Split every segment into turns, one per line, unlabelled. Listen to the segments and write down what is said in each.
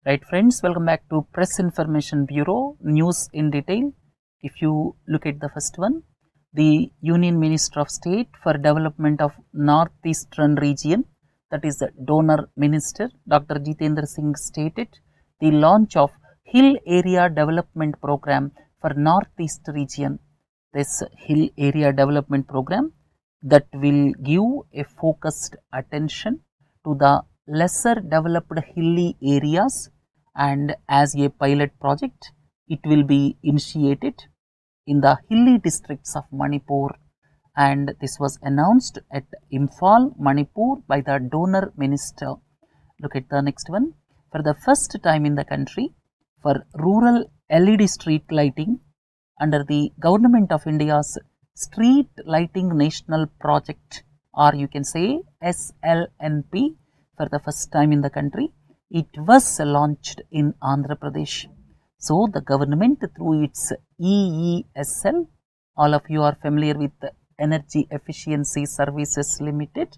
Right friends, welcome back to Press Information Bureau, news in detail. If you look at the first one, the Union Minister of State for Development of Northeastern Region, that is the donor minister, Dr. Jitendra Singh stated the launch of Hill Area Development Program for Northeast region. This Hill Area Development Program that will give a focused attention to the lesser developed hilly areas, and as a pilot project it will be initiated in the hilly districts of Manipur, and this was announced at Imphal, Manipur by the donor minister. Look at the next one. For the first time in the country, for rural LED street lighting under the Government of India's Street Lighting National Project, or you can say SLNP, for the first time in the country, it was launched in Andhra Pradesh. So the government through its EESL, all of you are familiar with Energy Efficiency Services Limited,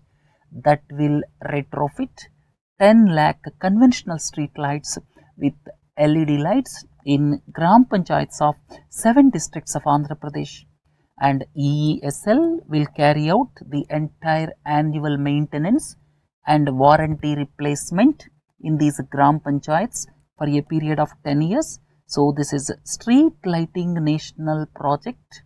that will retrofit 10 lakh conventional street lights with LED lights in Gram Panchayats of 7 districts of Andhra Pradesh, and EESL will carry out the entire annual maintenance and warranty replacement in these Gram Panchayats for a period of 10 years. So this is Street Lighting National Project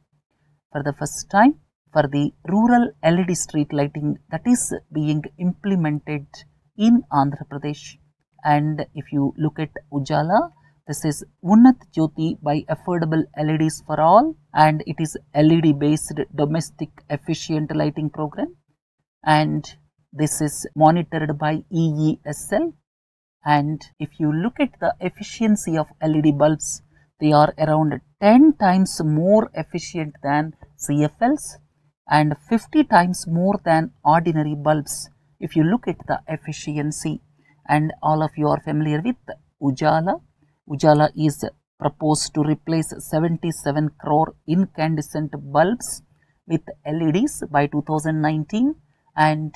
for the first time for the rural LED street lighting that is being implemented in Andhra Pradesh. And if you look at Ujala, this is Unnat Jyoti by Affordable LEDs for All, and it is LED based domestic efficient lighting program, and this is monitored by EESL. And if you look at the efficiency of LED bulbs, they are around 10 times more efficient than CFLs and 50 times more than ordinary bulbs if you look at the efficiency. And all of you are familiar with Ujala. Ujala is proposed to replace 77 crore incandescent bulbs with LEDs by 2019, and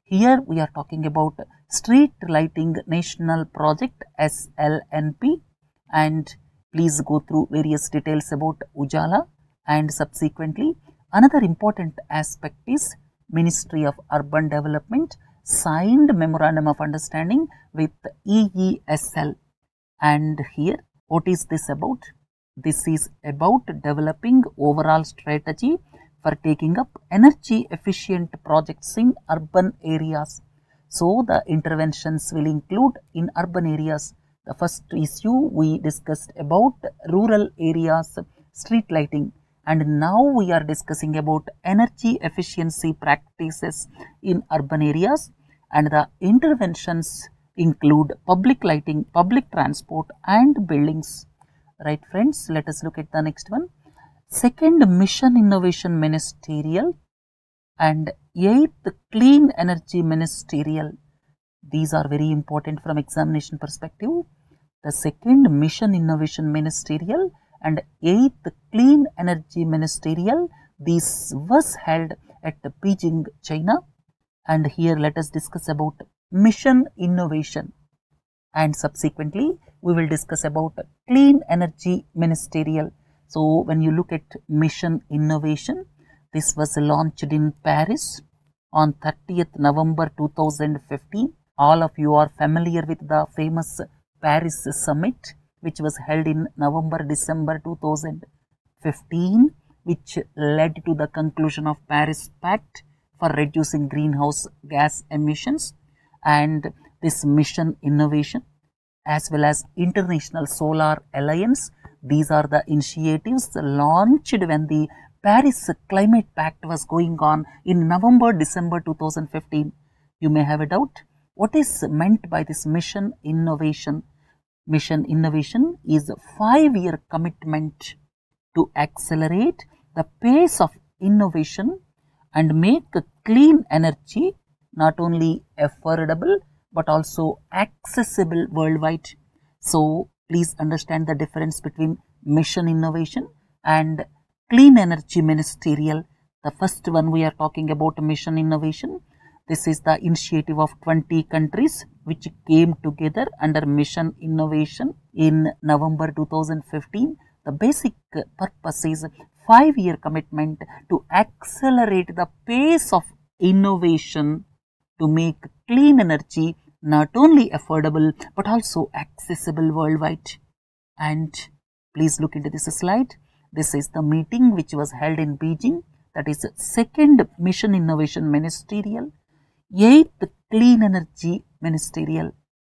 here we are talking about Street Lighting National Project SLNP, and please go through various details about Ujala. And subsequently, another important aspect is Ministry of Urban Development signed Memorandum of Understanding with EESL. And here, what is this about? This is about developing overall strategy for taking up energy efficient projects in urban areas. So the interventions will include in urban areas. The first issue we discussed about rural areas street lighting, and now we are discussing about energy efficiency practices in urban areas, and the interventions include public lighting, public transport and buildings. Right friends, let us look at the next one. Second Mission Innovation Ministerial and 8th Clean Energy Ministerial. These are very important from examination perspective. The second Mission Innovation Ministerial and 8th Clean Energy Ministerial, this was held at Beijing, China. And here let us discuss about Mission Innovation, and subsequently we will discuss about Clean Energy Ministerial. So when you look at Mission Innovation, this was launched in Paris on 30th November 2015. All of you are familiar with the famous Paris Summit, which was held in November-December 2015, which led to the conclusion of Paris Pact for reducing greenhouse gas emissions. And this Mission Innovation as well as International Solar Alliance, these are the initiatives launched when the Paris Climate Pact was going on in November-December 2015. You may have a doubt, what is meant by this Mission Innovation? Mission Innovation is a 5-year commitment to accelerate the pace of innovation and make clean energy not only affordable but also accessible worldwide. So please understand the difference between Mission Innovation and Clean Energy Ministerial. The first one we are talking about Mission Innovation. This is the initiative of 20 countries which came together under Mission Innovation in November 2015. The basic purpose is 5-year commitment to accelerate the pace of innovation to make clean energy not only affordable but also accessible worldwide. And please look into this slide. This is the meeting which was held in Beijing, that is 2nd Mission Innovation Ministerial, 8th Clean Energy Ministerial.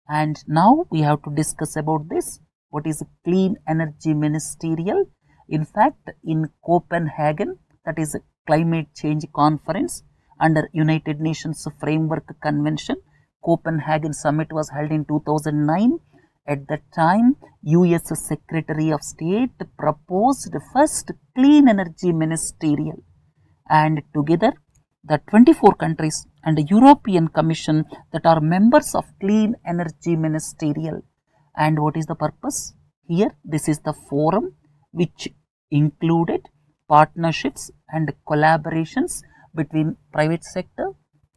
And now we have to discuss about this. What is Clean Energy Ministerial? In fact, in Copenhagen, that is Climate Change Conference under United Nations Framework Convention, Copenhagen Summit was held in 2009. At that time, US Secretary of State proposed first Clean Energy Ministerial, and together the 24 countries and the European Commission that are members of Clean Energy Ministerial. And what is the purpose? Here, this is the forum which included partnerships and collaborations between private sector,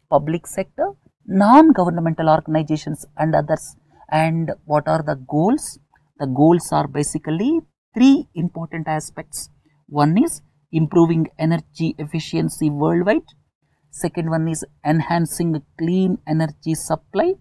public sector, non-governmental organizations and others. And what are the goals? The goals are basically 3 important aspects. One is improving energy efficiency worldwide. Second one is enhancing clean energy supply.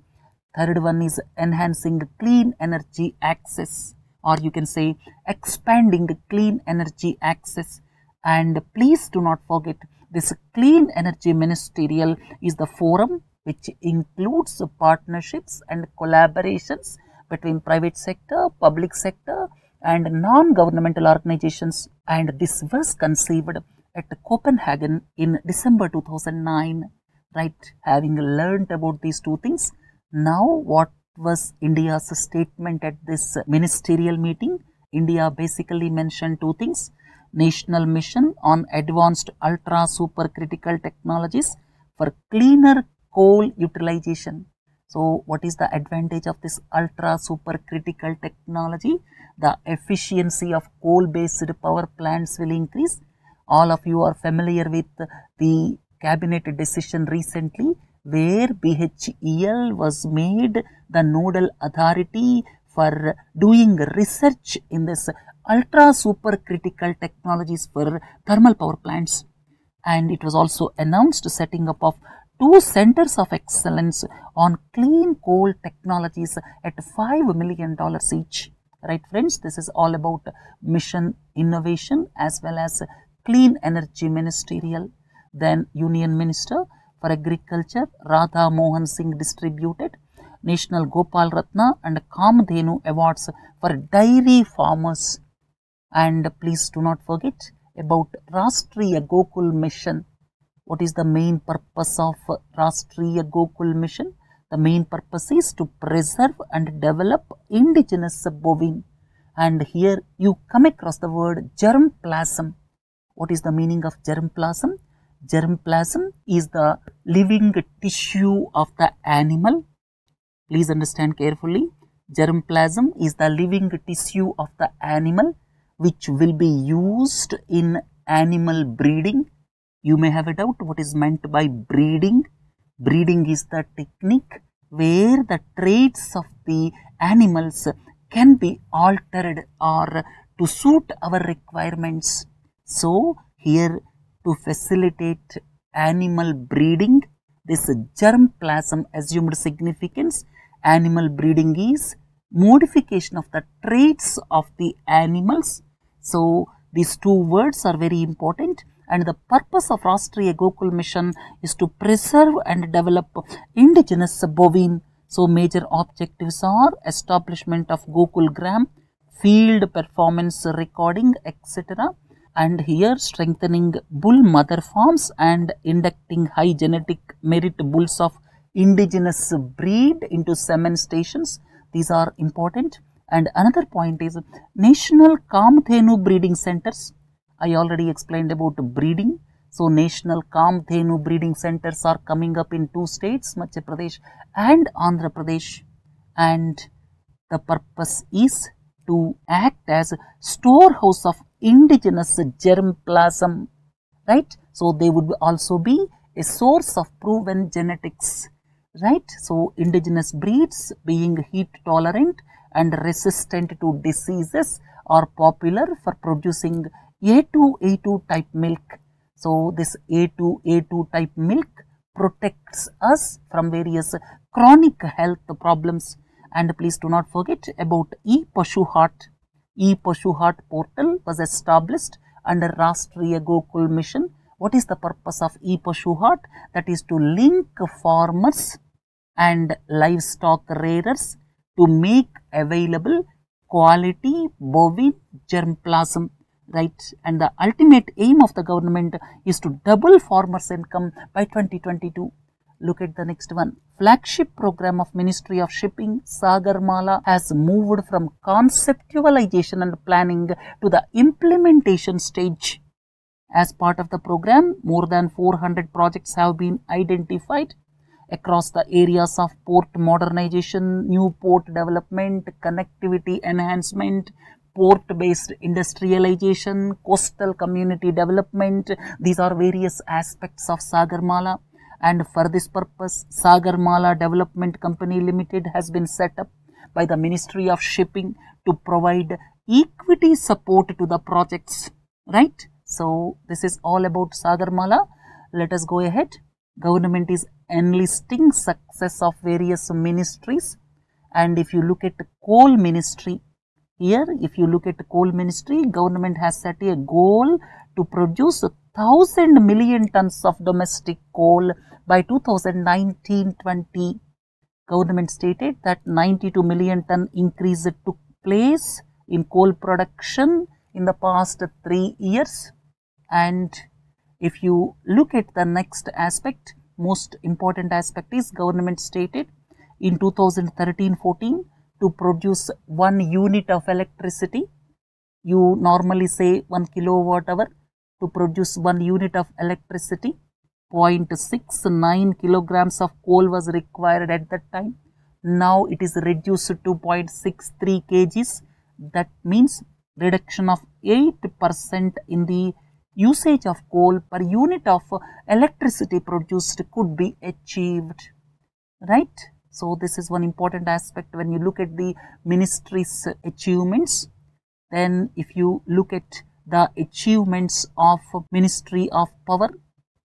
Third one is enhancing clean energy access, or you can say expanding clean energy access. And please do not forget, this Clean Energy Ministerial is the forum which includes partnerships and collaborations between private sector, public sector and non-governmental organizations. And this was conceived at Copenhagen in December 2009. Right, having learned about these 2 things, now what was India's statement at this ministerial meeting? India basically mentioned 2 things. National mission on advanced ultra supercritical technologies for cleaner coal utilization. So what is the advantage of this ultra supercritical technology? The efficiency of coal based power plants will increase. All of you are familiar with the cabinet decision recently where BHEL was made the nodal authority for doing research in this ultra supercritical technologies for thermal power plants. And it was also announced setting up of 2 centers of excellence on clean coal technologies at $5 million each. Right friends, this is all about mission innovation as well as Clean Energy Ministerial. Then Union Minister for Agriculture Radha Mohan Singh distributed National Gopal Ratna and Kamadhenu Awards for dairy farmers. And please do not forget about Rashtriya Gokul Mission. What is the main purpose of Rashtriya Gokul Mission? The main purpose is to preserve and develop indigenous bovine. And here you come across the word germplasm. What is the meaning of germplasm? Germplasm is the living tissue of the animal. Please understand carefully. Germplasm is the living tissue of the animal which will be used in animal breeding. You may have a doubt what is meant by breeding. Breeding is the technique where the traits of the animals can be altered or to suit our requirements. So here to facilitate animal breeding, this germplasm assumed significance. Animal breeding is modification of the traits of the animals. So these 2 words are very important. And the purpose of Rashtriya Gokul Mission is to preserve and develop indigenous bovine. So major objectives are establishment of Gokul Gram, field performance recording, etc. And here strengthening bull mother farms and inducting high genetic merit bulls of indigenous breed into semen stations. These are important. And another point is National Kamadhenu breeding centers. I already explained about breeding. So National Kamadhenu breeding centers are coming up in 2 states, Madhya Pradesh and Andhra Pradesh. And the purpose is to act as storehouse of indigenous germplasm, right? So they would also be a source of proven genetics. right? So indigenous breeds being heat tolerant and resistant to diseases are popular for producing A2 type milk. So this A2 type milk protects us from various chronic health problems. And please do not forget about e-Pashuhat. e-Pashuhat portal was established under Rashtriya Gokul Mission. What is the purpose of e-Pashuhat? That is to link farmers and livestock rearers to make available quality bovine germplasm, right? And the ultimate aim of the government is to double farmers' income by 2022. Look at the next one. Flagship program of Ministry of Shipping, Sagarmala, has moved from conceptualization and planning to the implementation stage. As part of the program, more than 400 projects have been identified across the areas of port modernization, new port development, connectivity enhancement, port-based industrialization, coastal community development. These are various aspects of Sagarmala. And for this purpose, Sagarmala Development Company Limited has been set up by the Ministry of Shipping to provide equity support to the projects, right? So this is all about Sagarmala. Let us go ahead. Government is enlisting success of various ministries. And if you look at the coal ministry, here if you look at the coal ministry, government has set a goal to produce 1,000 million tons of domestic coal by 2019-20. Government stated that 92 million ton increase took place in coal production in the past 3 years. And if you look at the next aspect, most important aspect is government stated in 2013-14 to produce 1 unit of electricity. You normally say 1 kilowatt hour. To produce 1 unit of electricity, 0.69 kilograms of coal was required at that time. Now it is reduced to 0.63 kgs. That means reduction of 8% in the usage of coal per unit of electricity produced could be achieved, right? So this is one important aspect when you look at the ministry's achievements. Then if you look at the achievements of Ministry of Power,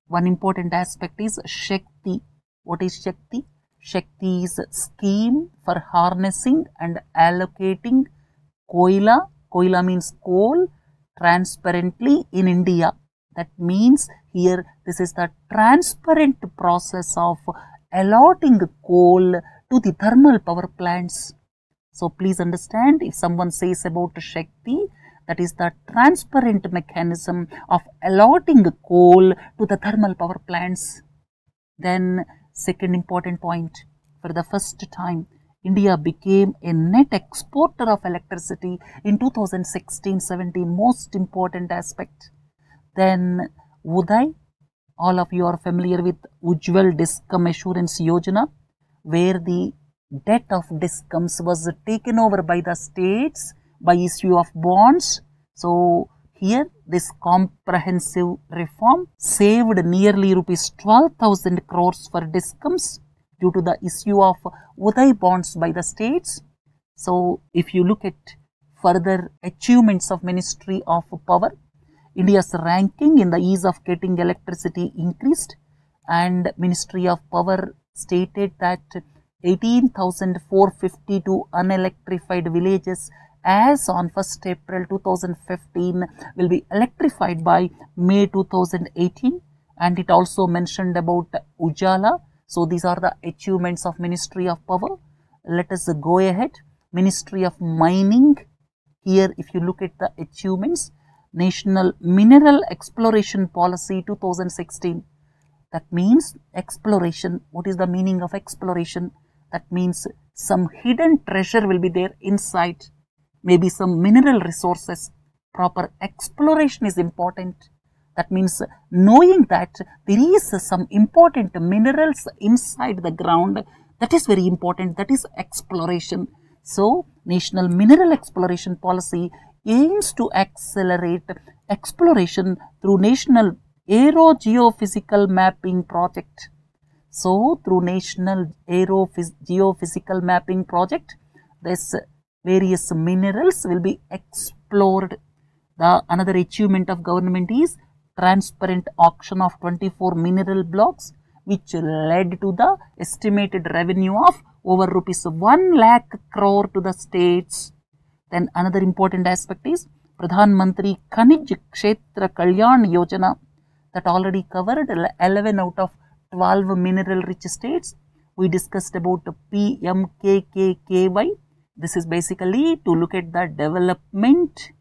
one important aspect is Shakti. What is Shakti? Shakti is a scheme for harnessing and allocating koila. Koila means coal transparently in India. That means here this is the transparent process of allotting coal to the thermal power plants. So please understand, if someone says about Shakti, that is the transparent mechanism of allotting coal to the thermal power plants. Then second important point, for the first time, India became a net exporter of electricity in 2016-17, most important aspect. Then Uday, all of you are familiar with Ujjwal Discom Assurance Yojana, where the debt of discoms was taken over by the states by issue of bonds. So here this comprehensive reform saved nearly rupees 12,000 crores for discoms due to the issue of Uday bonds by the states. So if you look at further achievements of Ministry of Power, India's ranking in the ease of getting electricity increased, and Ministry of Power stated that 18,452 unelectrified villages as on 1st April 2015 will be electrified by May 2018, and it also mentioned about Ujala. So these are the achievements of Ministry of Power. Let us go ahead. Ministry of Mining. Here if you look at the achievements, National Mineral Exploration Policy 2016. That means exploration. What is the meaning of exploration? That means some hidden treasure will be there inside. Maybe some mineral resources. Proper exploration is important. That means knowing that there is some important minerals inside the ground. That is very important. That is exploration. So, National Mineral Exploration Policy aims to accelerate exploration through National Aerogeophysical Mapping Project. So through National Geophysical Mapping Project, this various minerals will be explored. The another achievement of government is transparent auction of 24 mineral blocks, which led to the estimated revenue of over rupees 1 lakh crore to the states. Then another important aspect is Pradhan Mantri Khanij Kshetra Kalyan Yojana, that already covered 11 out of 12 mineral rich states. We discussed about PMKKKY. This is basically to look at the development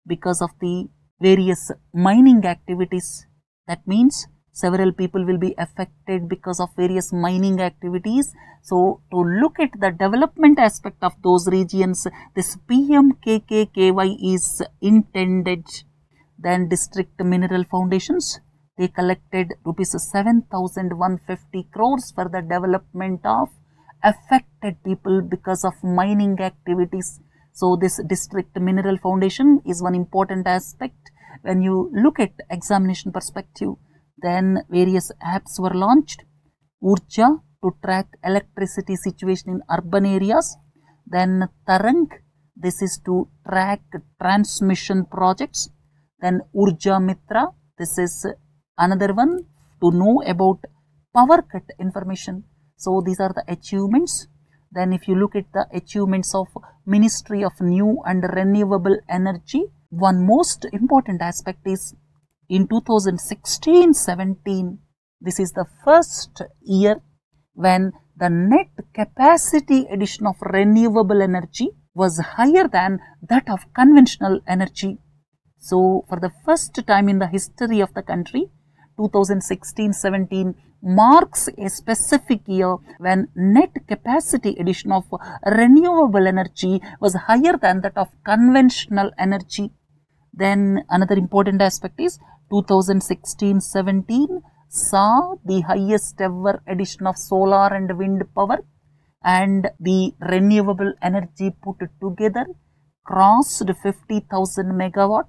because of the various mining activities. That means several people will be affected because of various mining activities. So to look at the development aspect of those regions, this PMKKKY is intended. Then district mineral foundations, they collected rupees 7,150 crores for the development of affected people because of mining activities. So this district mineral foundation is one important aspect when you look at examination perspective. Then various apps were launched. Urja to track electricity situation in urban areas. Then Tarang, this is to track transmission projects. Then Urja Mitra, this is another one to know about power cut information. So these are the achievements. Then if you look at the achievements of Ministry of New and Renewable Energy, one most important aspect is in 2016-17, this is the first year when the net capacity addition of renewable energy was higher than that of conventional energy. So for the first time in the history of the country, 2016-17 marks a specific year when net capacity addition of renewable energy was higher than that of conventional energy. Then another important aspect is 2016-17 saw the highest ever addition of solar and wind power, and the renewable energy put together crossed 50,000 megawatt.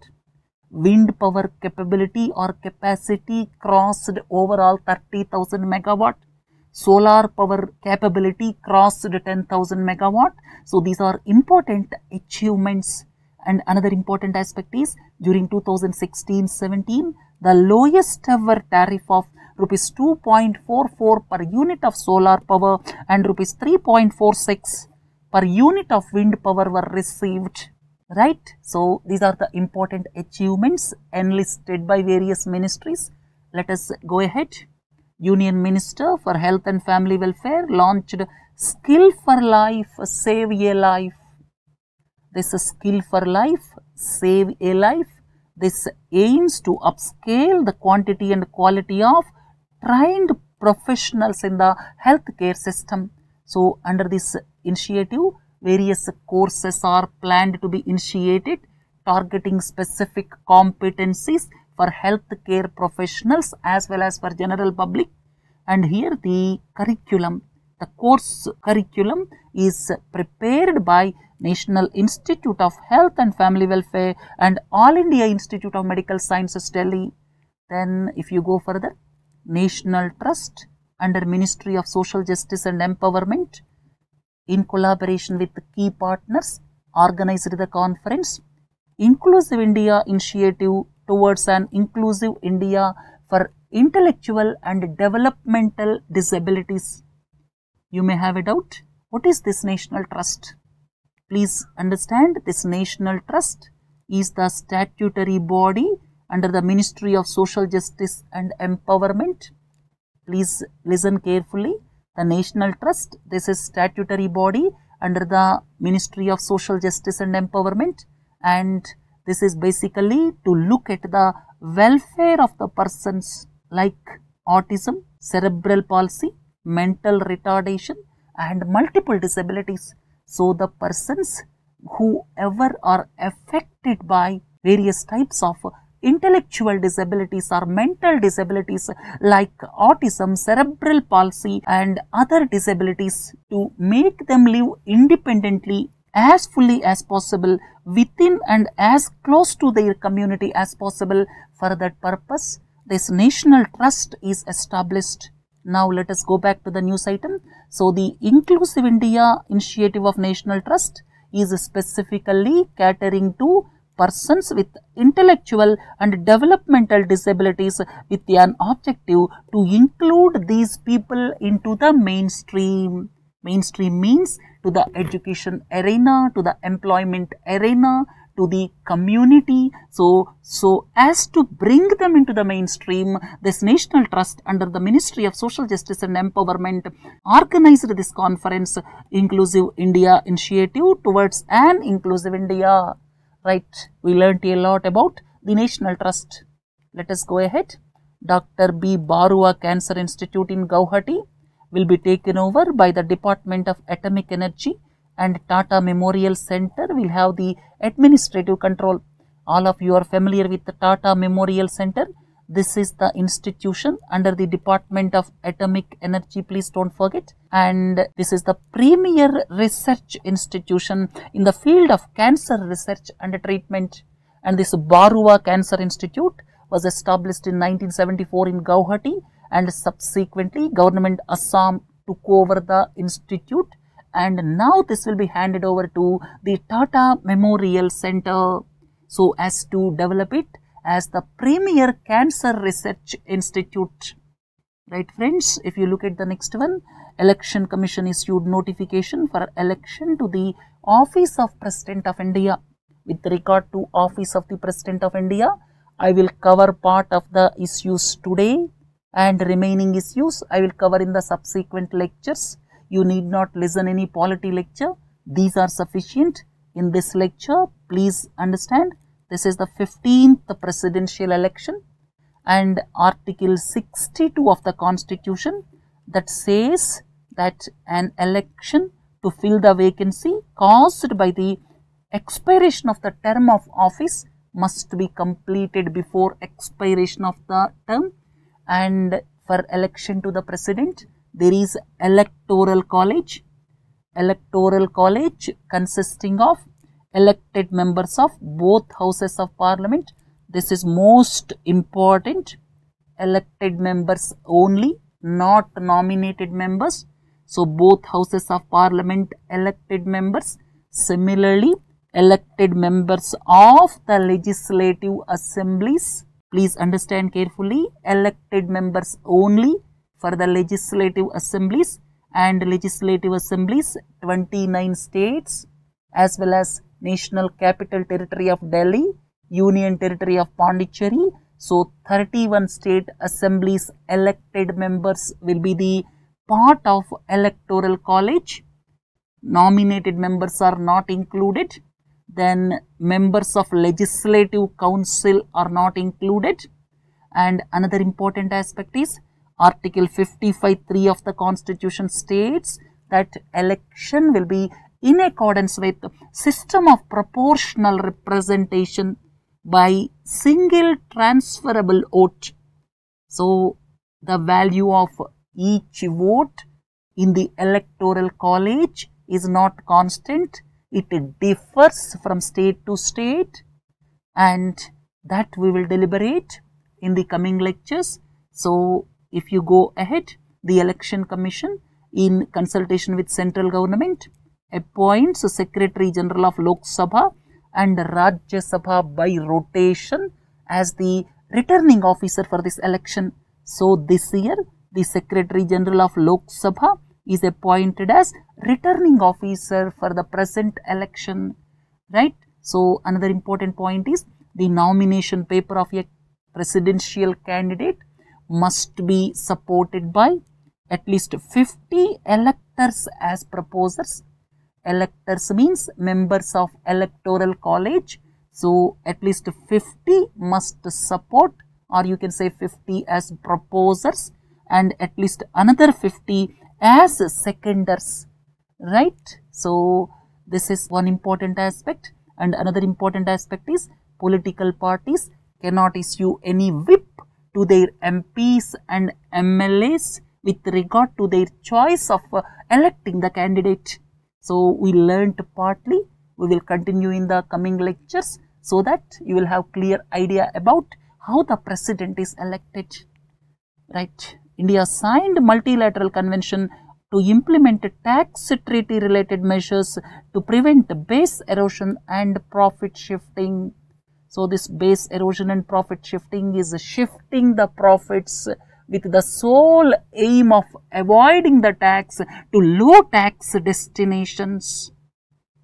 Wind power capability or capacity crossed overall 30,000 megawatt. Solar power capability crossed 10,000 megawatt. So these are important achievements. And another important aspect is during 2016-17, the lowest ever tariff of rupees 2.44 per unit of solar power and rupees 3.46 per unit of wind power were received. Right? So these are the important achievements enlisted by various ministries. Let us go ahead. Union Minister for Health and Family Welfare launched Skill for Life, Save a Life. This Skill for Life, Save a Life. This aims to upscale the quantity and quality of trained professionals in the healthcare system. So under this initiative, various courses are planned to be initiated targeting specific competencies for healthcare professionals as well as for general public. And here the curriculum, the course curriculum is prepared by National Institute of Health and Family Welfare and All India Institute of Medical Sciences, Delhi. Then if you go further, National Trust under Ministry of Social Justice and Empowerment, in collaboration with key partners, organized the conference Inclusive India Initiative towards an Inclusive India for Intellectual and Developmental Disabilities. You may have a doubt, what is this National Trust? Please understand, this National Trust is the statutory body under the Ministry of Social Justice and Empowerment. Please listen carefully. The National Trust, this is statutory body under the Ministry of Social Justice and Empowerment, and this is basically to look at the welfare of the persons like autism, cerebral palsy, mental retardation and multiple disabilities. So the persons whoever are affected by various types of intellectual disabilities or mental disabilities like autism, cerebral palsy and other disabilities, to make them live independently as fully as possible within and as close to their community as possible. For that purpose, this National Trust is established. Now let us go back to the news item. So the Inclusive India Initiative of National Trust is specifically catering to persons with intellectual and developmental disabilities with an objective to include these people into the mainstream. Mainstream means to the education arena, to the employment arena, to the community. So as to bring them into the mainstream, this National Trust under the Ministry of Social Justice and Empowerment organized this conference, Inclusive India Initiative towards an Inclusive India. Right, we learnt a lot about the National Trust. Let us go ahead. Dr. B. Barua Cancer Institute in Guwahati will be taken over by the Department of Atomic Energy, and Tata Memorial Center will have the administrative control. All of you are familiar with the Tata Memorial Center. This is the institution under the Department of Atomic Energy, please don't forget. And this is the premier research institution in the field of cancer research and treatment. And this Barua Cancer Institute was established in 1974 in Guwahati, and subsequently Government Assam took over the institute, and now this will be handed over to the Tata Memorial Center so as to develop it as the premier cancer research institute. Right friends, if you look at the next one, Election Commission issued notification for election to the Office of President of India. With regard to Office of the President of India, I will cover part of the issues today, and remaining issues I will cover in the subsequent lectures. You need not listen any polity lecture. These are sufficient in this lecture. Please understand, this is the 15th presidential election, and Article 62 of the Constitution that says that an election to fill the vacancy caused by the expiration of the term of office must be completed before expiration of the term. And for election to the president, there is electoral college. Electoral college consisting of elected members of both houses of parliament. This is most important. Elected members only, not nominated members. So both houses of parliament elected members. Similarly, elected members of the legislative assemblies. Please understand carefully, elected members only for the legislative assemblies, and legislative assemblies 29 states as well as National Capital Territory of Delhi, Union Territory of Pondicherry. So 31 state assemblies elected members will be the part of electoral college. Nominated members are not included. Then members of legislative council are not included. And another important aspect is Article 55(3) of the Constitution states that election will be in accordance with the system of proportional representation by single transferable vote. So the value of each vote in the electoral college is not constant. It differs from state to state, and that we will deliberate in the coming lectures. So if you go ahead, the Election Commission in consultation with central government appoints a Secretary General of Lok Sabha and Rajya Sabha by rotation as the returning officer for this election. So this year the Secretary General of Lok Sabha is appointed as returning officer for the present election, right? So another important point is the nomination paper of a presidential candidate must be supported by at least 50 electors as proposers. Electors means members of electoral college. So at least 50 must support, or you can say 50 as proposers, and at least another 50 as seconders, right? So this is one important aspect. And another important aspect is political parties cannot issue any whip to their MPs and MLAs with regard to their choice of electing the candidate. So we learnt partly. We will continue in the coming lectures so that you will have clear idea about how the president is elected, right? India signed multilateral convention to implement tax treaty related measures to prevent base erosion and profit shifting. So this base erosion and profit shifting is shifting the profits with the sole aim of avoiding the tax to low tax destinations.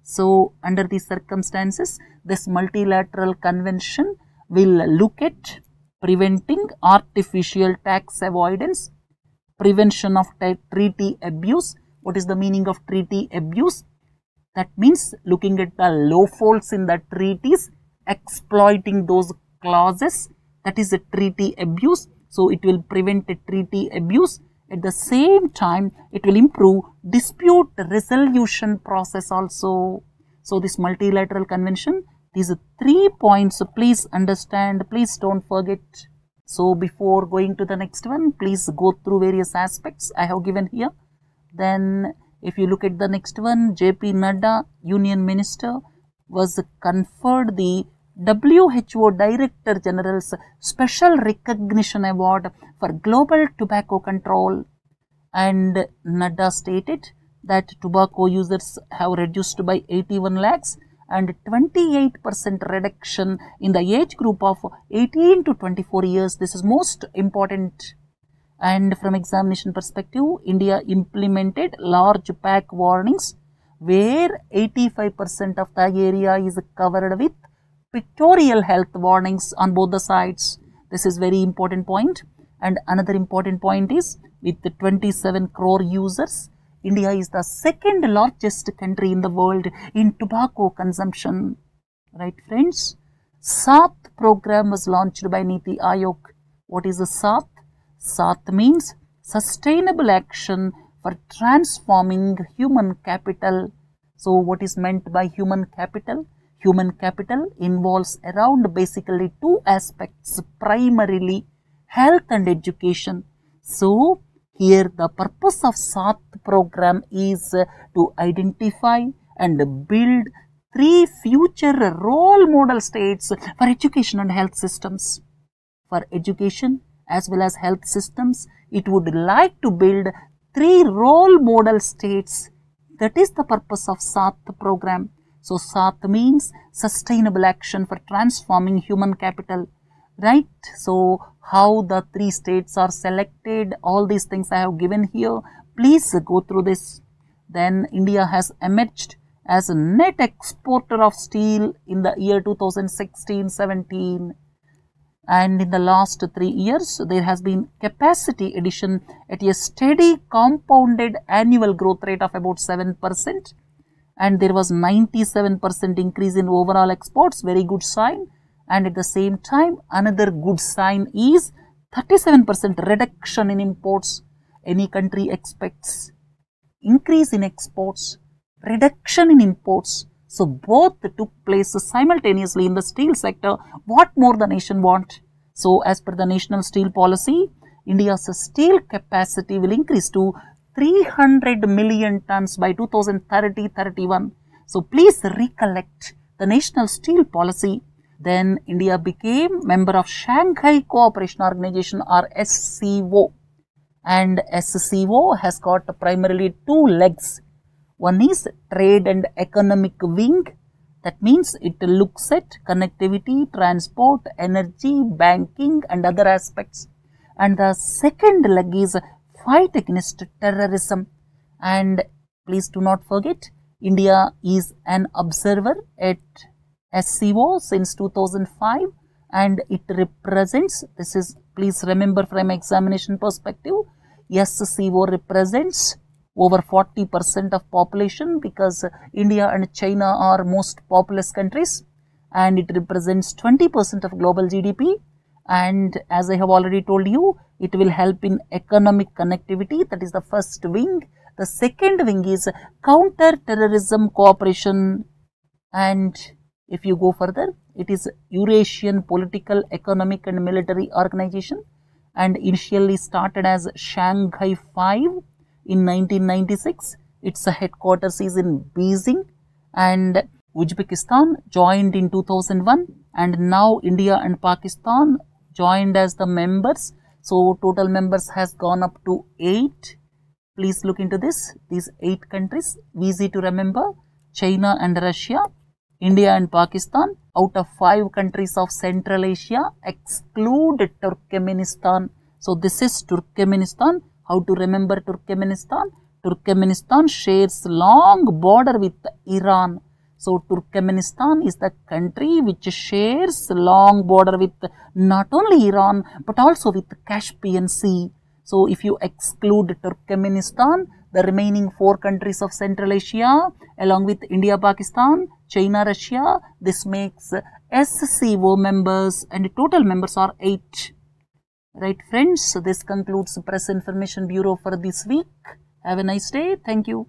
So under these circumstances, this multilateral convention will look at preventing artificial tax avoidance, prevention of treaty abuse. What is the meaning of treaty abuse? That means looking at the loopholes in the treaties, exploiting those clauses, that is a treaty abuse. So it will prevent a treaty abuse. At the same time, it will improve dispute resolution process also. So this multilateral convention, these 3 points, please understand, please don't forget. So before going to the next one, please go through various aspects I have given here. Then if you look at the next one, JP Nadda, Union Minister, was conferred the WHO Director General's Special Recognition Award for Global Tobacco Control, and Nadda stated that tobacco users have reduced by 81 lakhs and 28% reduction in the age group of 18 to 24 years. This is most important. And from examination perspective, India implemented large pack warnings where 85% of the area is covered with pictorial health warnings on both the sides. This is very important point. And another important point is, with 27 crore users, India is the second largest country in the world in tobacco consumption. Right, friends? SAT program was launched by Niti Aayog. What is a SAT? SAT means Sustainable Action for Transforming Human Capital. So what is meant by human capital? Human capital involves around basically 2 aspects, primarily health and education. So here the purpose of SAT program is to identify and build 3 future role model states for education and health systems. For education as well as health systems, it would like to build 3 role model states. That is the purpose of SAT program. So SAT means Sustainable Action for Transforming Human Capital. Right? So how the 3 states are selected, all these things I have given here. Please go through this. Then India has emerged as a net exporter of steel in the year 2016-17. And in the last 3 years, there has been capacity addition at a steady compounded annual growth rate of about 7%. And there was 97% increase in overall exports, very good sign. And at the same time, another good sign is 37% reduction in imports. Any country expects increase in exports, reduction in imports. So both took place simultaneously in the steel sector. What more the nation want? So as per the national steel policy, India's steel capacity will increase to 300 million tons by 2030-31. So please recollect the national steel policy. Then India became member of Shanghai Cooperation Organization, or SCO. And SCO has got primarily 2 legs. One is trade and economic wing. That means it looks at connectivity, transport, energy, banking and other aspects. And the second leg is fight against terrorism. And please do not forget, India is an observer at SCO since 2005, and it represents, this is, please remember from examination perspective, SCO represents over 40% of population, because India and China are most populous countries, and it represents 20% of global GDP. And as I have already told you, it will help in economic connectivity. That is the first wing. The second wing is counter-terrorism cooperation. And if you go further, it is Eurasian Political, Economic and Military Organization, and initially started as Shanghai 5 in 1996. Its headquarters is in Beijing, and Uzbekistan joined in 2001, and now India and Pakistan joined as the members So total members has gone up to 8. Please look into this. These 8 countries, easy to remember: China and Russia, India and Pakistan. Out of 5 countries of Central Asia, exclude Turkmenistan. So this is Turkmenistan. How to remember Turkmenistan? Turkmenistan shares long border with Iran. So Turkmenistan is the country which shares long border with not only Iran but also with Caspian Sea. So if you exclude Turkmenistan, the remaining 4 countries of Central Asia along with India, Pakistan, China, Russia, this makes SCO members and total members are 8. Right friends, so this concludes Press Information Bureau for this week. Have a nice day. Thank you.